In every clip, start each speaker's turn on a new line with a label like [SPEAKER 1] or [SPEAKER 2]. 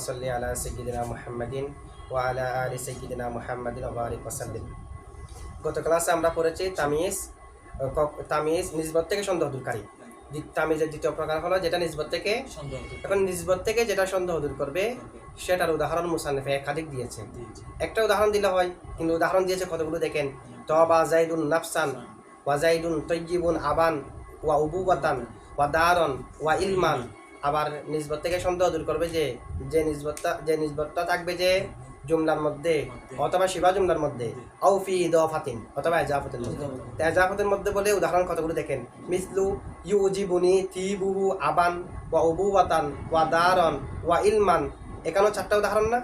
[SPEAKER 1] সাল্লি আলা সাইয়্যিদিনা মুহাম্মাদিন ওয়া আলা আলি সাইয়্যিদিনা মুহাম্মাদিন ওয়া বারিক ওয়া সাল্লিম। গত ক্লাসে আমরা পড়েছি তামিজ নিসবত থেকে সন্দেহ দূরকারী। তামিজের দ্বিতীয় প্রকার হলো যেটা নিসবত থেকে এখন নিসবত থেকে যেটা সন্দেহ দূর করবে সেটার উদাহরণ মুসান্নিফে একাধিক দিয়েছে। একটা উদাহরণ দিলে হয়, কিন্তু উদাহরণ দিয়েছে কতগুলো দেখেন। তবা জাইদুন নাফসান ওয়া জাইদুন তয়্যিবুন আবান ওয়া উবুওয়াতান ওয়া দারন ওয়া ইলমান। আবার নিসবত থেকে সন্দেহ দূর করবে যে নিসবতটা থাকবে যে জুমলার মধ্যে অথবা শিবা জুমলার মধ্যে আও ফি ইদাফাতিন অথবা ইজাফাতের মধ্যে। ইজাফাতের মধ্যে বলে উদাহরণ কতগুলো দেখেন। মিসলু ইউজিবুনি তিবুহু আবান ওয়া উবুওয়াতান ওয়া দারন ওয়া ইলমান। এখানেও চারটা উদাহরণ না?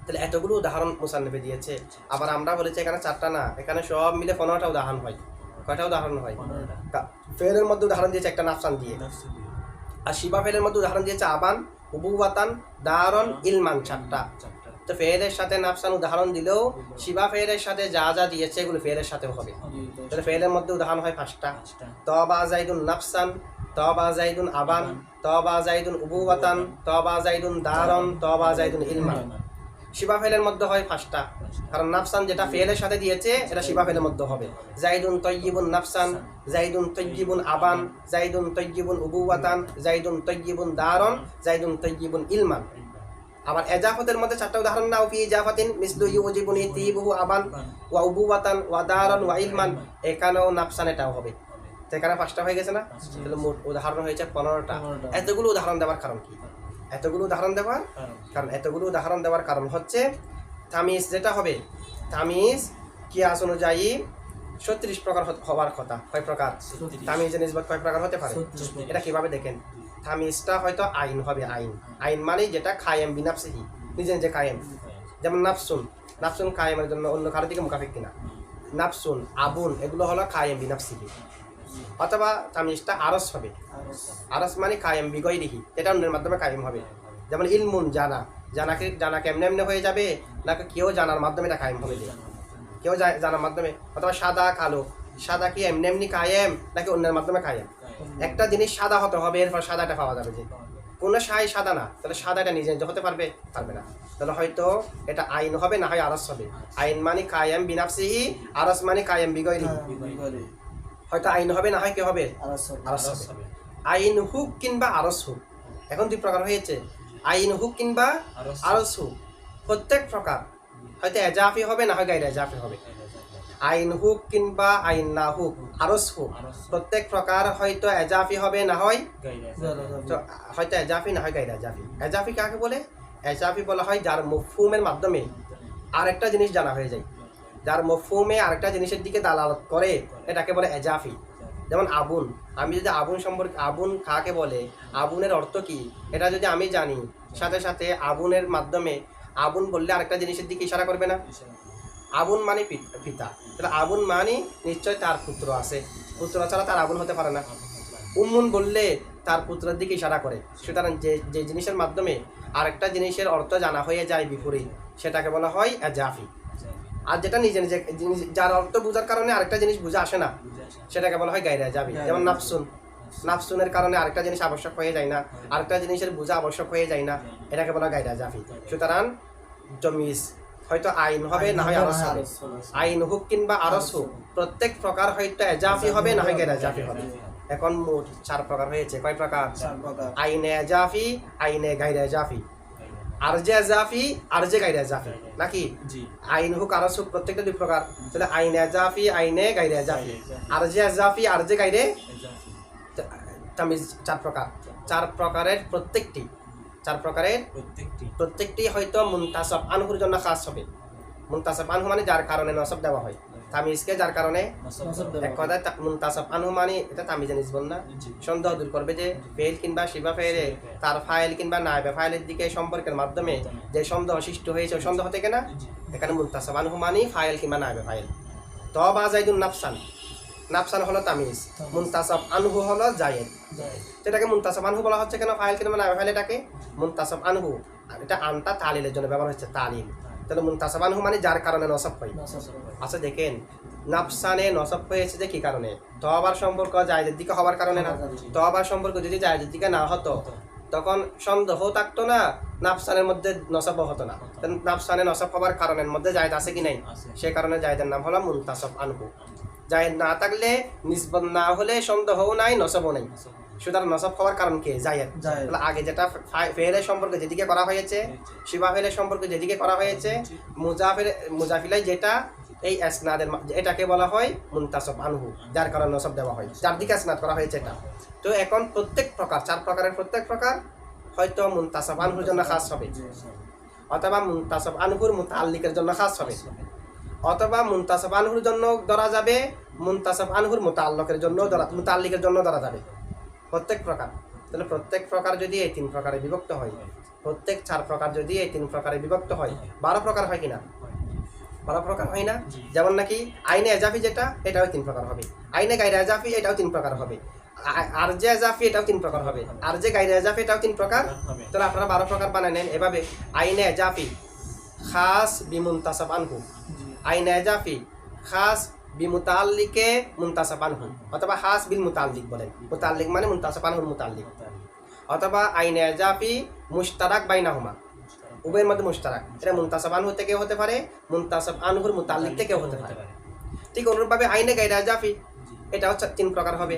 [SPEAKER 1] তাহলে এতগুলো উদাহরণ মুসান্নিফে দিয়েছে। আবার আমরা বলেছি এখানে চারটা না, এখানে সব মিলে 15টা উদাহরণ হয়। কয়টা উদাহরণ হয়? ফেলের মধ্যে উদাহরণ দিয়েছে একটা নাফসান দিয়ে, আর শিবা ফেলের মধ্যে উদাহরণ দিয়েছে আবান, উবুওয়াতান, দারন, ইলমান, চারটা। তো ফেলের সাথে নাফসান উদাহরণ দিলেও শিবা ফেলের সাথে যা যা দিয়েছে এগুলো ফেলের সাথেও হবে। তাহলে ফেলের মধ্যে উদাহরণ হয় 5টা। তবা জাইদুন নাফসান, তবা জাইদুন আবান, তবা জাইদুন উবুওয়াতান, তবা জাইদুন দারন, তবা জাইদুন ইলমান। শিবা ফেলের মধ্যে হয় 5টা, কারণ নাফসান যেটা ফেলের সাথে দিয়েছে এটা শিবা ফেলের মধ্যে হবে। জাইদুন তয়্যিবুন নাফসান, জাইদুন তয়্যিবুন আবান, জাইদুন তয়্যিবুন উবুওয়াতান, জাইদুন তয়্যিবুন দারন, জাইদুন তয়্যিবুন ইলমান। আবার এজাফতের মধ্যে 4টা উদাহরণ নাও। ফি ইজাফাতিন মিসলু ইউজিবুনি তিবুহু আবান ওয়া উবুওয়াতান ওয়া দারন ওয়া ইলমান। এখানেও নাফসান এটাও হবে। তো এখানে 5টা হয়ে গেছে না? তাহলে মোট উদাহরণ হয়েছে 15টা। এতগুলো উদাহরণ দেওয়ার কারণ কি? এতগুলো উদাহরণ দেওয়ার কারণ হচ্ছে তামিজ যেটা হবে, তামিজ কিয়াস অনুযায়ী 36 প্রকার হওয়ার কথা। কয় প্রকার? তামিজের নিসবত কয় প্রকার হতে পারে? এটা কিভাবে দেখেন। তামিজটা হয়তো আইন হবে। আইন মানে যেটা কায়েম বিনাফসিহি, নিজে নিজে কায়েম। যেমন নাফসুন কায়েমের জন্য অন্য কারো দিকে মুখাফিক কিনা। নাফসুন, আবুন এগুলো হলো কায়েম বিনাফসিহি। অথবা তামিজটা আরস হবে। আরস মানে কায়েম বিগয়রিহি, এটা অন্যের মাধ্যমে কায়েম হবে। যেমন ইলমুন, জানা কেমনে এমনি হয়ে যাবে, নাকি কেউ জানার মাধ্যমে এটা কায়েম হবে, কেউ জানার মাধ্যমে। অথবা সাদা কালো, সাদা কি এমনি কায়েম নাকি অন্যের মাধ্যমে কায়েম? একটা জিনিস সাদা হতে হবে, এরপর সাদাটা পাওয়া যাবে। যে কোনো সাদা না, তাহলে সাদাটা নিজে নিজে হতে পারবে না। তাহলে হয়তো এটা আইন হবে, না হয় আরস হবে। আইন মানে কায়েম বিনাফসিহি, আরস মানে কায়েম বিগয়রিহি। হয়তো আইন হবে, না হয় কি হবে? আরস হবে। আইন হুক কিংবা আরস হুক, এখন 2 প্রকার হয়েছে। আইন হুক কিংবা আরস হুক, প্রত্যেক প্রকার হয়তো এজাফি হবে, না হয় গায়রে এজাফি হবে। আইন হুক কিংবা আইন না হুক, আরস হুক, প্রত্যেক প্রকার হয়তো এজাফি হবে, না হয় হয়তো এজাফি, না হয় গায়রে এজাফি। এজাফি কাকে বলে? এজাফি বলা হয় যার মফহুমের মাধ্যমে আরেকটা জিনিস জানা হয়ে যায়। যার মফহুমে আরেকটা জিনিসের দিকে দালালত করে এটাকে বলে এজাফি। যেমন আবুন, আমি যদি আবুন সম্পর্কে, আবুন কাকে বলে, আবুনের অর্থ কি, এটা যদি আমি জানি, সাথে সাথে আবুনের মাধ্যমে আবুন বললে আরেকটা জিনিসের দিকে ইশারা করবে না? আবুন মানে পিতা, তাহলে আবুন মানে নিশ্চয় তার পুত্র আছে, পুত্র ছাড়া তার আবুন হতে পারে না। উম্মুন বললে তার পুত্রের দিকে ইশারা করে। সুতরাং যে জিনিসের মাধ্যমে আরেকটা জিনিসের অর্থ জানা হয়ে যায় বিপরীত, সেটাকে বলা হয় এজাফি। আর যেটা নিজে নিজে যার অর্থ বোঝার কারণে আরেকটা জিনিস বুঝে আসে না, সেটাকে বলা হয় গায়রে এজাফি। যেমন নাফসুনের কারণে আরেকটা জিনিস আবশ্যক হয়ে যায় না, আরেকটা জিনিসের বোঝা আবশ্যক হয়ে যায় না, এটাকে বলা হয় গায়রে এজাফি। সুতরাং জমিজ হয়তো আইন হবে, না হয় আরস হবে। আইন হুক কিংবা আরস হুক, প্রত্যেক প্রকার হয়তো এজাফি হবে, না হয় গায়রে এজাফি হবে। এখন মোট 4 প্রকার হয়েছে। কয় প্রকার? আইনে এজাফি, আইনে গায়রে এজাফি, আরজে এজাফি, আরজে গায়রে এজাফি, নাকি? আইন হুক আরস হুক প্রত্যেকটা 2 প্রকার। তাহলে আইনে এজাফি, আইনে গায়রে এজাফি, আরজে এজাফি, আরজে গায়রে। তামিজ 4 প্রকার। 4 প্রকারের প্রত্যেকটি হয়তো মুনতাসাব আনহুর জন্য খাস হবে। মুনতাসাব আনহু মানে যার কারণে নসব দেওয়া হয়। তামিজকে যার কারণে, এক কথায় মুনতাসাব আনহু মানে এটা তামিজে নিসবত না। সন্দেহ দূর করবে যে ফেল কিংবা শিবা ফেলে তার ফাইল কিংবা নায়েবে ফাইলের দিকে সম্পর্কের মাধ্যমে যে সন্দেহ সৃষ্টি হয়েছে, ওই সন্দেহ থেকে না। এখানে মুনতাসাব আনহু মানে ফাইল কিংবা নায়েবে ফাইল। তবা জাইদুন নাফসান হলো তামিজ, মুনতাসাব আনহু হলো জায়েদ। সেটাকে মুনতাসাব আনহু বলা হচ্ছে কেন? ফাইল কিংবা নায়েবে ফাইল, এটাকে মুনতাসাব আনহু। এটা আনটা তালিলের জন্য ব্যবহার হচ্ছে, তালিল। তাহলে মুনতাসাব আনহু মানে যার কারণে নসব হয়। আচ্ছা দেখেন, নাফসানে নসব হয়েছে যে কি কারণে? তওবার সম্পর্ক জায়েদের দিকে হওয়ার কারণে না। তওবার সম্পর্ক যদি জায়েদের দিকে না হতো তখন সন্দেহ থাকতো না, নাফসানের মধ্যে নসব হতো না। নাফসানে নসব হবার কারণের মধ্যে জায়েদ আছে কি নাই, সে কারণে জায়েদের নাম হলো মুনতাসব আনহু। জায়েদ না থাকলে, নিসবত না হলে সন্দেহও নাই, নসবও নাই। সুতরাং নসব হওয়ার কারণ কি? জায়েদ। তাহলে আগে যেটা ফেলের সম্পর্কে যেদিকে করা হয়েছে, শিবা ফেলের সম্পর্কে যেদিকে করা হয়েছে, মুজাফিলাই যেটা এই আসনাদের এটাকে বলা হয় মুনতাসব আনহু, যার কারণে নসব দেওয়া হয়, যার দিকে আসনাদ করা হয়েছে এটা। তো এখন প্রত্যেক প্রকার, 4 প্রকারের প্রত্যেক প্রকার হয়তো মুনতাসব আনহুর জন্য খাস হবে, অথবা মুনতাসব আনহুর মুতাআল্লিকের জন্য খাস হবে, অথবা মুনতাসব আনহুর জন্য ধরা যাবে, মুনতাসব আনহুর মুতাআল্লিকের জন্য ধরা যাবে। প্রত্যেক প্রকার। তাহলে প্রত্যেক প্রকার যদি এই 3 প্রকারে বিভক্ত হয়, প্রত্যেক 4 প্রকার যদি এই 3 প্রকারে বিভক্ত হয়, 12 প্রকার হয় কিনা? 12 প্রকার হয় না? যেমন নাকি আইনে এজাফি যেটা, এটাও 3 প্রকার হবে, আইনে গায়রে এজাফি এটাও 3 প্রকার হবে, আর যে এজাফি এটাও 3 প্রকার হবে, আর যে গায়রে এজাফি এটাও 3 প্রকার। তাহলে আপনারা 12 প্রকার বানায় নেন এভাবে: আইনে এজাফি খাস বিমুনতাসব আনহু, আইনে এজাফি খাস বিমুতাআল্লিকে মুনতাসব আনহু, অথবা খাস বিল মুতাআল্লিক বলেন, মুতাআল্লিক মানে মুনতাসব আনহুর মুতাআল্লিক, অথবা আইনে এজাফি মুশতারাক বাইনাহুমা, উভয়ের মধ্যে মুশতারাক, এটা মুনতাসব আনহু থেকেও হতে পারে, মুনতাসব আনহুর মুতাআল্লিক থেকেও হতে পারে। ঠিক অনুরূপভাবে আইনে গায়রে এজাফি এটাও 3 প্রকার হবে,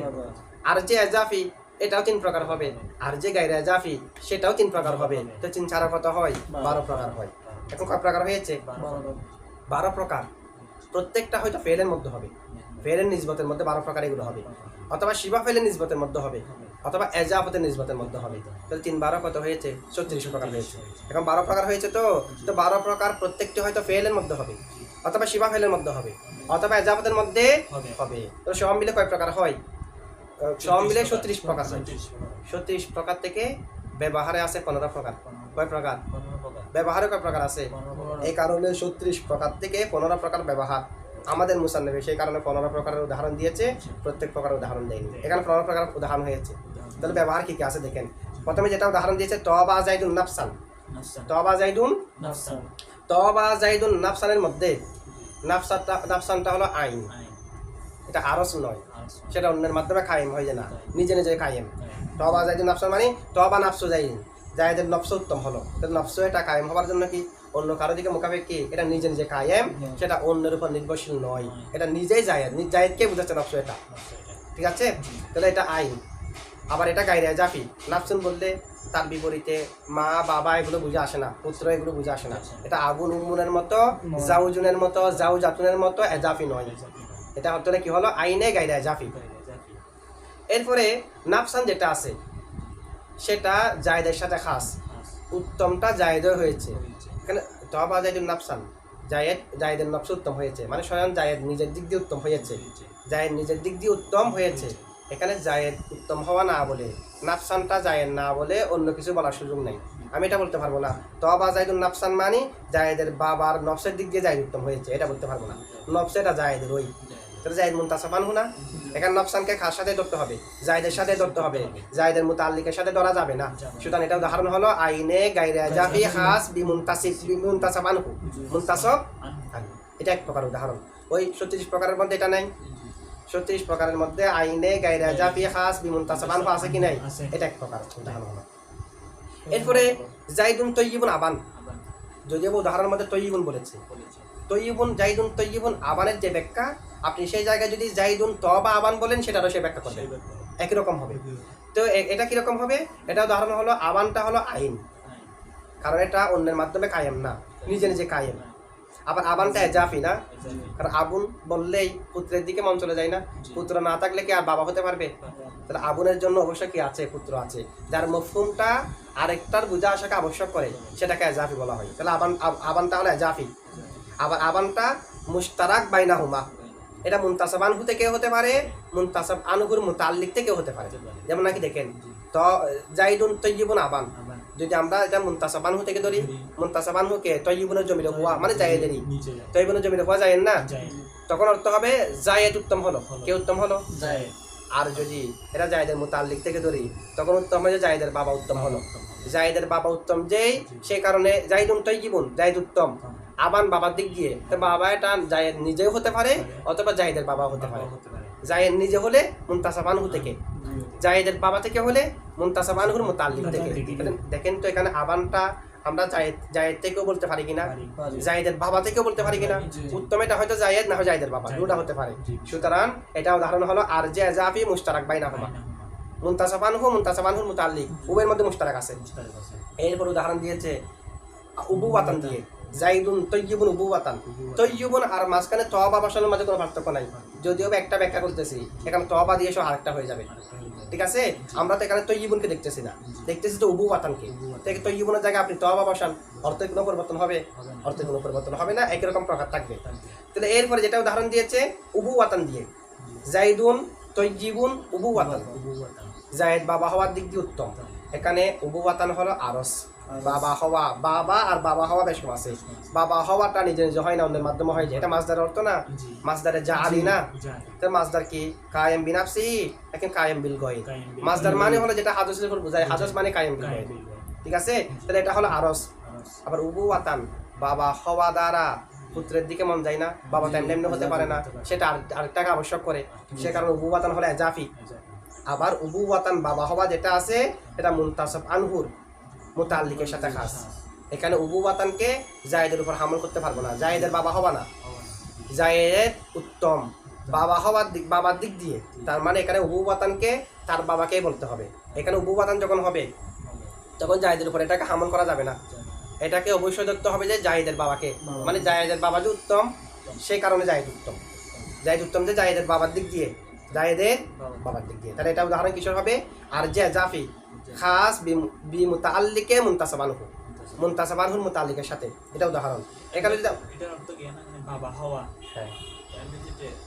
[SPEAKER 1] আর যে এজাফি এটাও 3 প্রকার হবে, আর যে গায়রে এজাফি সেটাও 3 প্রকার হবে। তো 3 ছাড়া কত হয়? 12 প্রকার হয়। এখন কয় প্রকার হয়েছে? 12 প্রকার। প্রত্যেকটা হয়তো ফেলের মধ্যে হবে, ফেলের নিসবতের মধ্যে 12 প্রকার এগুলো হবে, অথবা শিবা ফেলের নিসবতের মধ্যে হবে, অথবা এজাফতের নিসবতের মধ্যে হবে। তাহলে 3 12 কত হয়েছে? 36 প্রকার হয়েছে। এখন 12 প্রকার হয়েছে, তো 12 প্রকার প্রত্যেকটি হয়তো ফেলের মধ্যে হবে, অথবা শিবা ফেলের মধ্যে হবে, অথবা এজাফতের মধ্যে হবে। তো সব মিলে কয় প্রকার হয়? সব মিলে 36 প্রকার হয়। 36 প্রকার থেকে ব্যবহারে আছে 15 প্রকার। কয় প্রকার? ব্যবহারে কয় প্রকার আছে? এই কারণে 36 প্রকার থেকে 15 প্রকার ব্যবহার আমাদের মুসান্নফে, সেই কারণে 15 প্রকারের উদাহরণ দিয়েছে, প্রত্যেক প্রকারের উদাহরণ দেয়নি। এখানে 15 প্রকার উদাহরণ হয়েছে। তাহলে ব্যবহার কি কি আছে দেখেন। প্রথমে যেটা উদাহরণ দিয়েছে, তবা জাইদুন নাফসান, তবা জাইদুন নাফসান, তবা জাইদুন নাফসানের মধ্যে নাফসানটা হলো আইন, এটা আরস নয়, সেটা অন্যের মাধ্যমে কায়েম হয়ে যায় না, নিজে নিজে কায়েম। তবা জাইদুন নাফসান মানে তবা নাফসু জাইদ, জায়েদের নফস উত্তম হলো। তাহলে নফস এটা কায়েম হওয়ার জন্য কি অন্য কারো দিকে মোকাবেকি, এটা নিজে নিজে কায়েম, সেটা অন্যের উপর নির্ভরশীল নয়, এটা নিজেই জায়েদ, জায়েদকে বুঝাচ্ছে নফস এটা। ঠিক আছে? তাহলে এটা আইন। আবার এটা গায়রে এজাফি, নাফসুন বললে তার বিপরীতে মা বাবা এগুলো বুঝে আসে না, পুত্র এগুলো বুঝে আসে না, এটা আবুন উম্মুনের মতো, জাউজুনের মতো, জাউজাতুনের মতো এজাফি নয়। এটা হতো কি হলো? আইনে গায়রে এজাফি। এরপরে নাফসান যেটা আছে সেটা জায়েদের সাথে খাস, উত্তমটা জায়েদও হয়েছে। এখানে তবা জাইদুন নাফসান, জায়েদের নফস উত্তম হয়েছে, মানে স্বয়ং জায়েদ নিজের দিক দিয়ে উত্তম হয়েছে, জায়েদ নিজের দিক দিয়ে উত্তম হয়েছে। এখানে জায়েদ উত্তম হওয়া না বলে, নাফসানটা জায়েদ না বলে অন্য কিছু বলার সুযোগ নেই। আমি এটা বলতে পারবো না তবা জাইদুন নাফসান মানে জায়েদের বাবার নফসের দিক দিয়ে জায়েদ উত্তম হয়েছে, এটা বলতে পারবো না। নফস এটা জায়েদের ওই, তাহলে জায়েদ মুনতাসব আনহু না। এখানে নফসানকে খাস সাথে ধরতে হবে, জায়েদের সাথে ধরতে হবে, জায়েদের মুতাআল্লিকের সাথে ধরা যাবে না। সুতরাং এটা উদাহরণ হলো আইনে গায়রে এজাফি খাস বিমুনতাসব আনহু, মুনতাসব আনহু। এটা এক প্রকার উদাহরণ। ওই 36 প্রকারের মধ্যে এটা নাই। 36 প্রকারের মধ্যে আইনে গায়রে এজাফি খাস বিমুনতাসব আনহু আছে কি নাই? এটা এক প্রকার উদাহরণ হলো। এরপরে জাইদুন তয়্যিবুন আবান, যদিও উদাহরণের মধ্যে তয়্যিবুন বলেছে, তয়্যিবুন জাইদুন তয়্যিবুন আবানের যে ব্যাখ্যা, আপনি সেই জায়গায় যদি জাইদুন তবা আবান বলেন সেটারও সে ব্যাখ্যা করবেন, একই রকম হবে। তো এটা কিরকম হবে? এটা উদাহরণ হলো আবানটা হলো আইন, কারণ এটা অন্যের মাধ্যমে কায়েম না, নিজে নিজে কায়েম। আবার আবানটা এজাফি না, কারণ আবুন বললেই পুত্রের দিকে মন চলে যায় না, পুত্র না থাকলে কি আর বাবা হতে পারবে? তাহলে আবুনের জন্য অবশ্যই কি আছে? পুত্র আছে, যার মফহুমটা আরেকটার বুঝা আসাকে আবশ্যক করে, সেটাকে এজাফি বলা হয়। তাহলে আবানটা হলো এজাফি। আবার আবানটা মুশতারাক বাইনাহুমা, এটা মুনতাসব আনহু থেকে হতে পারে, মুনতাসব আনহুর মুতাআল্লিক থেকে হতে পারে। যেমন নাকি দেখেন, তো জাইদুন তয়্যিবুন আবান, যদি আমরা এটা মুনতাসব আনহু থেকে ধরি, মুনতাসব আনহুকে তয়্যিবুনের জমিরে হুয়া মানে জায়েদেরই, তয়্যিবুনের জমিরে হুয়া জায়েদ না, তখন অর্থ হবে জায়েদ উত্তম হলো। কে উত্তম হলো? জায়েদ। আর যদি এটা জায়েদের মুতাআল্লিক থেকে ধরি, তখন উত্তম হয় যে জায়েদের বাবা উত্তম হলো। জায়েদের বাবা উত্তম যেই, সেই কারণে জাইদুন তয়্যিবুন, জায়েদ উত্তম। আবান বাবার দিক দিয়ে, তো বাবা এটা জায়েদ নিজেও হতে পারে, অথবা জায়েদের বাবা হতে পারে। জায়েদ নিজে হলে মুনতাসব আনহু থেকে, জায়েদের বাবা থেকে হলে মুনতাসাব আনহুর মুতাল্লিক থেকে। দেখেন তো এখানে আবানটা আমরা জায়েদ থেকেও বলতে পারি কিনা, জায়েদের বাবা থেকেও বলতে পারি কিনা। উত্তম এটা হয়তো জায়েদ না হয় জায়েদের বাবা, দুটা হতে পারে। সুতরাং এটা উদাহরণ হলো আর যে এজাফি মুশতারাক বাইনাহুমা, মুনতাসাব আনহু মুনতাসাব আনহুর মুতাল্লিক উভয়ের মধ্যে মুশতারাক আছে। এরপর উদাহরণ দিয়েছে উবুওয়াতান দিয়ে, জাইদুন তৈয়িবুন উবুওয়াতান। তৈয়িবুন আর মাঝখানে তওবা বসানোর মাঝে কোনো পার্থক্য নাই, যদিও একটা ব্যাখ্যা করতেছি, এখানে তওবা দিয়ে সব আরেকটা হয়ে যাবে, ঠিক আছে। আমরা তো এখানে তৈয়িবুনকে দেখতেছি না, দেখতেছি তো উবুওয়াতানকে। তৈয়িবুনের জায়গায় আপনি তওবা বসান, অর্থের কোনো পরিবর্তন হবে? অর্থের কোনো পরিবর্তন হবে না, একই রকম প্রকার থাকবে। তাহলে এরপরে যেটা উদাহরণ দিয়েছে উবুওয়াতান দিয়ে, জাইদুন তৈয়িবুন উবুওয়াতান, জায়েদ বাবা হওয়ার দিক দিয়ে উত্তম। এখানে উবুওয়াতান হলো আরস, বাবা হওয়া, বাবা আর বাবা হওয়া বেশ আছে। বাবা হওয়াটা নিজে নিজে হয় না, অন্যের মাধ্যমে হয়। যে এটা মাসদারের অর্থ না, মাসদারে যা আলি না, তো মাসদার কি কায়েম বিনাফসি, এখন কায়েম বিল গয়। মাসদার মানে হলো যেটা হাদসের উপর বোঝায়, হাদস মানে কায়েম বিল গয়, ঠিক আছে। তাহলে এটা হলো আরস। আবার উবুওয়াতান, বাবা হওয়া দ্বারা পুত্রের দিকে মন যায় না, বাবা তো এমনি হতে পারে না, সেটা আরেকটাকে আবশ্যক করে, সে কারণে উবুওয়াতান হলো এজাফি। আবার উবুওয়াতান বাবা হওয়া যেটা আছে এটা মুনতাসাব আনহুর মুতাল্লিকের সাথে খাস। এখানে উবুওয়াতানকে জায়েদের উপর হামল করতে পারবো না, জায়েদের বাবা হওয়া না, জায়েদ উত্তম বাবা হওয়ার দিক, বাবার দিক দিয়ে। তার মানে এখানে উবুওয়াতানকে তার বাবাকেই বলতে হবে। এখানে উবুওয়াতান যখন হবে তখন জায়েদের উপর এটাকে হামল করা যাবে না, এটাকে অবশ্যই ধরতে হবে যে জায়েদের বাবাকে, মানে জায়েদের বাবা যে উত্তম, সেই কারণে জায়েদ উত্তম। জায়েদ উত্তম যে জায়েদের বাবার দিক দিয়ে, জায়েদের বাবার দিক দিয়ে। তাহলে এটা উদাহরণ কিসের হবে? আর যে জাফি খাস বি মুতাআল্লিকে মুনতাসাব আনহু, মুনতাসাব আনহুর মুতাআল্লিকের সাথে, এটা উদাহরণ। এখানে যদি
[SPEAKER 2] এটার অর্থ কি না বাবা হওয়া,
[SPEAKER 1] হ্যাঁ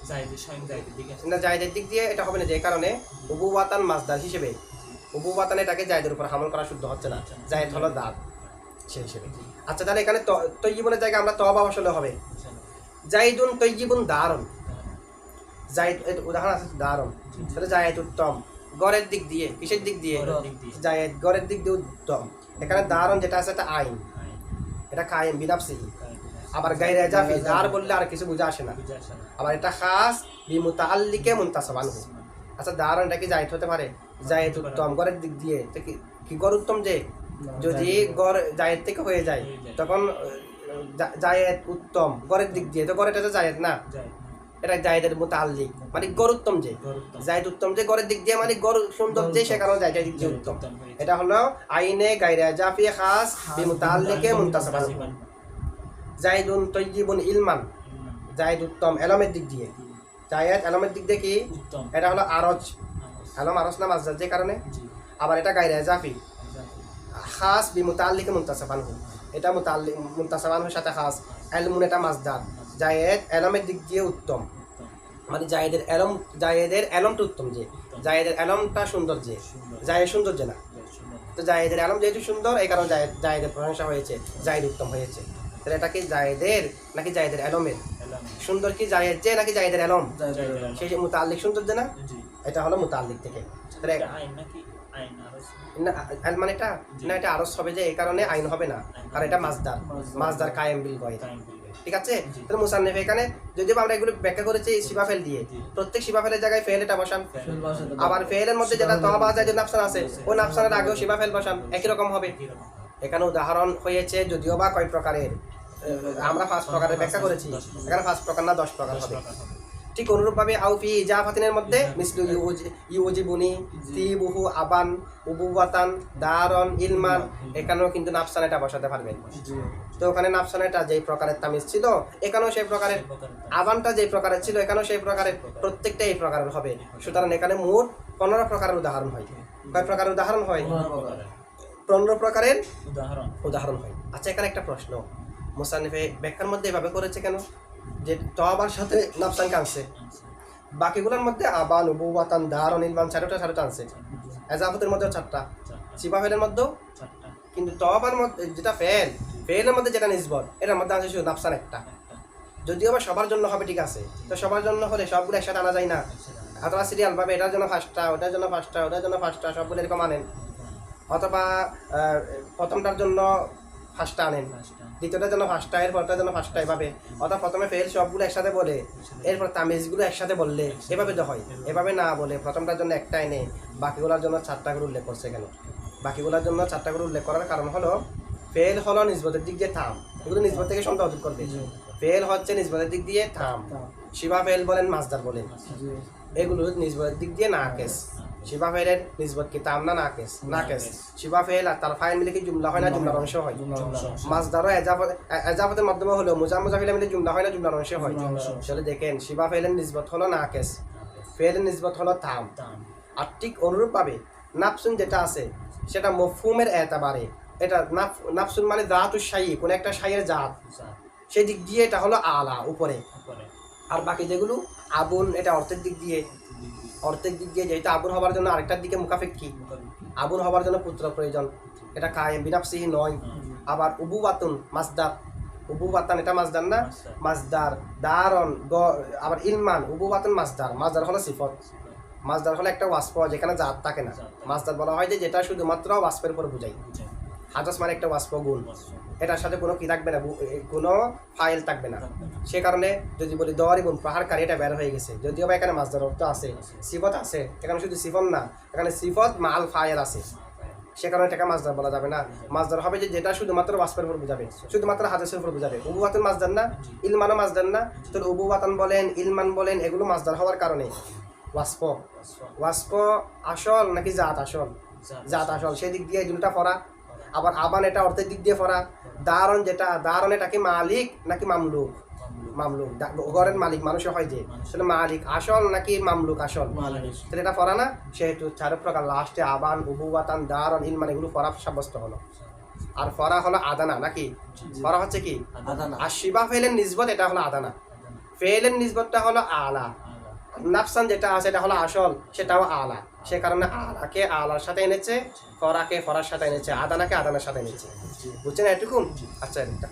[SPEAKER 2] জায়েদের স্বয়ং জায়েদের দিকে
[SPEAKER 1] না, জায়েদের দিক দিয়ে এটা হবে না, যে কারণে উবুওয়াতান মাসদার হিসেবে, উবুওয়াতান এটাকে জায়েদের উপর হামল করা শুদ্ধ হচ্ছে না, জায়েদ হলো দাদ সেই হিসেবে। আচ্ছা, তাহলে এখানে তৈয়িবুনের জায়গায় আমরা তওবা বসালে হবে জাইদুন তৈয়িবুন দারুন। জায়েদ উদাহরণ আছে দারুন, তাহলে জায়েদ উত্তম গড়ের দিক দিয়ে, কিসের দিক দিয়ে? জায়েদ গড়ের দিক দিয়ে উত্তম। এখানে দারুন যেটা আছে এটা আইন, এটা কায়েম বিনাফসি। আবার গায়রে জাফি, দার বললে আর কিছু বুঝা আসে না। আবার এটা খাস বি মুতাআল্লিকে মুনতাসাব আনহু। আচ্ছা, দারুন এটা কি জায়েদ হতে পারে? জায়েদ উত্তম গড়ের দিক দিয়ে, কি গড় উত্তম? যে যদি গড় জায়েদ থেকে হয়ে যায় তখন জায়েদ উত্তম গড়ের দিক দিয়ে, তো গড় এটা তো জায়েদ না, এটা জায়েদের মুতাআল্লিক, মানে গড় উত্তম যে, জায়েদ উত্তম যে গড়ের দিক দিয়ে, মানে গড় সুন্দর যে, সে কারণে জায়েদের দিক দিয়ে উত্তম। এটা হলো আইনে গায়রে জাফি খাস বি মুতাআল্লিকে মুনতাসাব আনহু। জায়েদুন তৈয়িবুন ইলমান, জায়েদ উত্তম এলমের দিক দিয়ে, জায়েদ এলমের দিক দিয়ে কি? এটা হলো আরজ, এলম আরজ না মাসদার, যে কারণে। আবার এটা গায়রে জাফি খাস বি মুতাআল্লিকে মুনতাসাব আনহু, এটা মুতাআল্লিক মুনতাসাব আনহুর সাথে খাস। এলমুন এটা মাসদার, জায়েদ এলমের দিক দিয়ে উত্তম, মানে জায়েদের এলমটা উত্তম যে, জায়েদের এলমটা সুন্দর যে, জায়েদ সুন্দর যে না, তো জায়েদের এলম যেহেতু সুন্দর এই কারণে জায়েদের প্রশংসা হয়েছে, জায়েদ উত্তম হয়েছে। তাহলে এটা কি জায়েদের নাকি জায়েদের এলমের? সুন্দর কি জায়েদ যে নাকি জায়েদের এলম? সেই যে মুতাআল্লিক সুন্দর যে না, এটা হলো মুতাআল্লিক থেকে। তাহলে না মানে এটা না, এটা আরস হবে যে, এই কারণে আইন হবে না, আর এটা মাসদার, মাসদার কায়েম বিল গয়, ঠিক আছে। তাহলে মুসান্নিফ এখানে যদিও আমরা এগুলো ব্যাখ্যা করেছি শিফা ফেল দিয়ে, প্রত্যেক শিফা ফেলের জায়গায় ফেল এটা বসান। আবার ফেলের মধ্যে যেটা তওবা যায় যে নাফসান আছে, ওই নাফসানের আগেও শিফা ফেল বসান, একই রকম হবে। এখানে উদাহরণ হয়েছে যদিও বা কয় প্রকারের, আমরা 5 প্রকারের ব্যাখ্যা করেছি, এখানে 5 প্রকার না 10 প্রকার হবে। ঠিক অনুরূপভাবে আউফি ইজাফাতিনের মধ্যে মিসলু ইউজিবুনি, তিবুহু, আবান, উবুওয়াতান, দারন, ইলমান, এখানেও কিন্তু নাফসান এটা বসাতে পারবেন। তো ওখানে নাফসান এটা যেই প্রকারের তামিজ ছিল এখানেও সেই প্রকারের, আবানটা যেই প্রকারের ছিল এখানেও সেই প্রকারের, প্রত্যেকটা এই প্রকারের হবে। সুতরাং এখানে মোট 15 প্রকারের উদাহরণ হয়। কয় প্রকারের উদাহরণ হয়? 15 প্রকারের উদাহরণ হয়। আচ্ছা, এখানে একটা প্রশ্ন, মুসান্নিফে ব্যাখ্যার মধ্যে এভাবে করেছে কেন যে তওবার সাথে নাফসানকে আনছে, বাকিগুলোর মধ্যে আবান, উবুওয়াতান, দারন, ইলমান 4টা আনছে, এজাফতের মধ্যেও 4টা, সিফাফেলের মধ্যেও 4টা, কিন্তু তওবার মধ্যে যেটা ফেলের মধ্যে যেটা নিসবত, এটার মধ্যে আছে শুধু নাফসান একটা। যদিও বা সবার জন্য হবে, ঠিক আছে, তো সবার জন্য হলে সবগুলো একসাথে আনা যায় না, অথবা সিরিয়াল ভাবে এটার জন্য 5টা, ওটার জন্য 5টা, ওটার জন্য 5টা, সবগুলো এরকম আনেন। অথবা প্রথমটার জন্য ফার্স্টটা আনেন,
[SPEAKER 2] ফার্স্টটা
[SPEAKER 1] দ্বিতীয়টার জন্য ফার্স্টটা, এরপরটার জন্য ফার্স্টটা, এভাবে। অর্থাৎ প্রথমে ফেল সবগুলো একসাথে বলে এরপর তামিজগুলো একসাথে বললে এভাবে তো হয়। এভাবে না বলে প্রথমটার জন্য একটা এনে বাকিগুলোর জন্য 4টা করে উল্লেখ করছে। কেন বাকিগুলোর জন্য 4টা করে উল্লেখ করার কারণ হলো ফেল হলো নিসবতের দিক দিয়ে থাম, এগুলো নিসবত থেকে সন্দেহ দূর করবে। ফেল হচ্ছে নিসবতের দিক দিয়ে থাম, শিবা ফেল বলেন মাসদার বলেন, এগুলো নিসবতের দিক দিয়ে নাকেস। শিবা ফেলের নিসবত কি তাম না নাকেস? নাকেস। শিবা ফেল আর তার ফাইল মিলে কি জুমলা হয় না জুমলার অংশ হয়? মাসদারও এজাফতের মাধ্যমে হলো মুজাফিলা মিলে জুমলা হয় না জুমলার অংশ হয়? আসলে দেখেন শিবা ফেলের নিসবত হলো নাকেস, ফেলের নিসবত হলো তাম।
[SPEAKER 2] দাম
[SPEAKER 1] আর ঠিক অনুরূপভাবে নাফসুন যেটা আছে সেটা মফহুমের এতাবারে, এটা নাফসুন মানে জাতুশ শাই, কোন একটা শাইয়ের জাত, সেই দিক দিয়ে এটা হলো আলা উপরে।
[SPEAKER 2] উপরে
[SPEAKER 1] আর বাকি যেগুলো আবুন, এটা অর্থের দিক দিয়ে, অর্থের দিক দিয়ে যেহেতু আবুন হবার জন্য আরেকটার দিকে মুখাফেক্ষি, আবুন হবার জন্য পুত্র প্রয়োজন, এটা কায়েম বিনাফসিহি নয়। আবার উবুবাতুন মাসদার, উবুবাতান এটা মাসদার না, মাসদার দারন আবার ইলমান উবুবাতুন মাসদার, মাসদার হলো সিফত, মাসদার হলো একটা ওয়াসফ যেখানে জাত থাকে না। মাসদার বলা হয় যে যেটা শুধুমাত্র ওয়াসফের উপর বোঝায়। হাদাস মানে একটা ওয়াসফ গুণ, এটার সাথে কোনো কি থাকবে না, কোনো ফাইল থাকবে না। সে কারণে যদি বলি দরিবুন প্রহারকারী, এটা বের হয়ে গেছে, যদিও বা এখানে মাসদার অর্থ আছে, সিফত আছে, এখানে শুধু সিফত না, এখানে সিফত মাল ফাইল আছে, সে কারণে এটাকে মাসদার বলা যাবে না। মাসদার হবে যে যেটা শুধুমাত্র ওয়াসফের উপর বোঝাবে, শুধুমাত্র হাদিসের উপর বোঝাবে। উবুবাতুন মাসদার না, ইলমানও মাসদার না, তো উবুবাতান বলেন ইলমান বলেন এগুলো মাসদার হওয়ার কারণে ওয়াসফ, ওয়াসফ আসল নাকি জাত আসল? জাত আসল, সেই দিক দিয়ে দুটা পড়া। আবার আবান এটা অর্থের দিক দিয়ে পড়া। দারন যেটা, দারন এটা কি মালিক নাকি মামলুক? মামলুক, ঘরের মালিক মানুষের হয় যে, সেটা মালিক আসল নাকি মামলুক আসল? তাহলে এটা পড়া না, সেহেতু 4 প্রকার লাস্টে আবান উবুবাতান দারন ইলমান এগুলো পড়া সাব্যস্ত হলো। আর পড়া হলো আদানা নাকি? পড়া হচ্ছে কি
[SPEAKER 2] আদানা।
[SPEAKER 1] আর শিবা ফেলের নিসবত এটা হলো আদানা, ফেলের নিসবতটা হলো আলা। নাফসান যেটা আছে এটা হলো আসল, সেটাও আলা। সে কারণে আলাকে আলার সাথে এনেছে, ফরাকে ফরার সাথে এনেছে, আদানাকে আদানার সাথে এনেছে। বুঝছেন এটুকুন? আচ্ছা এটা